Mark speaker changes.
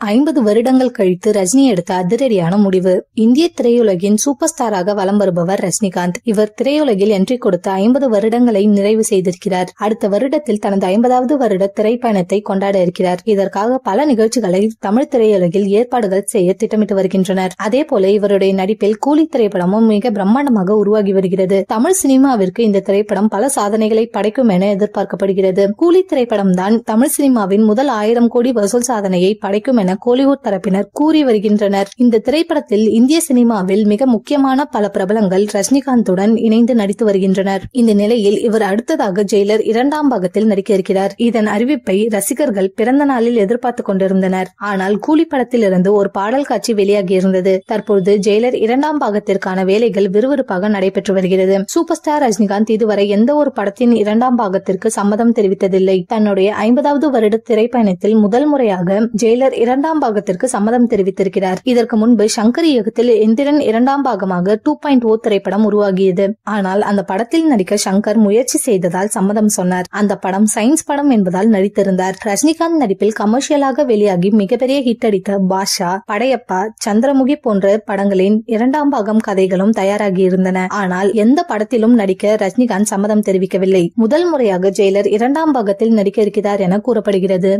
Speaker 1: 50 வருடங்கள் கழித்து ரஜினி எடுத்த அதிரடியான முடிவு. இந்திய திரையுலகின் சூப்பர் ஸ்டாராக வலம் வருபவர் ரஜினிகாந்த். இவர் திரையுலகில் என்ட்ரி கொடுத்த 50 வருடங்களை நிறைவு செய்திருக்கிறார். அடுத்த வருடத்தில் தனது 50வது வருட திரைப்பயணத்தை கொண்டாட இருக்கிறார். இதற்காக பல நிகழ்ச்சிகளை தமிழ் திரையுலகில் ஏற்பாடுகள் செய்ய திட்டமிட்டு வருகின்றனர். அதே போல இவருடைய நடிப்பில் கூலி திரைப்படமும் மிக பிரம்மாண்டமாக உருவாகி வருகிறது. தமிழ் சினிமாவிற்கு இந்த திரைப்படம் பல சாதனைகளை படைக்கும் என எதிர்பார்க்கப்படுகிறது. கூலி திரைப்படம் தான் தமிழ் சினிமாவின் முதல் 1000 கோடி வசூல் சாதனையை படைக்கும் என கோலிவுட் தரப்பினர் கூறி வருகின்றனர். இந்த திரைப்படத்தில் இந்திய சினிமாவில் மிக முக்கியமான பல பிரபலங்கள் ரஜினிகாந்துடன் இணைந்து நடித்து வருகின்றனர். இந்த நிலையில் இவர் அடுத்ததாக ஜெயிலர் 2ஆம் பாகத்தில் நடிக்க இருக்கிறார். இதன் அறிவிப்பை ரசிகர்கள் பிறந்த நாளில் எதிர்பார்த்து கொண்டிருந்தனர். ஆனால் கூலி படத்தில் இருந்து ஒரு பாடல் காட்சி வெளியாகி இருந்தது. தற்பொழுது ஜெயிலர் 2ஆம் பாகத்திற்கான வேலைகள் விறுவிறுப்பாக நடைபெற்று வருகிறது. சூப்பர் ஸ்டார் ரஜினிகாந்த் இதுவரை எந்த ஒரு படத்தின் 2ஆம் பாகத்திற்கு சம்மதம் தெரிவித்ததில்லை. தன்னுடைய 50வது வருட திரைப்பயணத்தில் முதல் முறையாக ஜெயிலர் 2ஆம் பாகத்திற்கு சம்மதம் தெரிவித்திருக்கிறார். இதற்கு முன்பு சங்கர் இயக்கத்தில் எந்திரன் 2ஆம் பாகமாக 2.0 திரைப்படம் உருவாகியது. ஆனால் அந்த படத்தில் நடிக்க சங்கர் முயற்சி செய்ததால் சம்மதம் சொன்னார். அந்த படம் சயின்ஸ் படம் என்பதால் நடித்திருந்தார். ரஜினிகாந்த் நடிப்பில் கமர்ஷியலாக வெளியாகி மிகப்பெரிய ஹிட் அடித்த பாஷா, படையப்பா, சந்திரமுகி போன்ற படங்களின் 2ஆம் பாகம் கதைகளும் தயாராகி இருந்தன. ஆனால் எந்த படத்திலும் நடிக்க ரஜினிகாந்த் சம்மதம் தெரிவிக்கவில்லை. முதல் முறையாக ஜெயிலர் 2ஆம் பாகத்தில் நடிக்க இருக்கிறார் என கூறப்படுகிறது.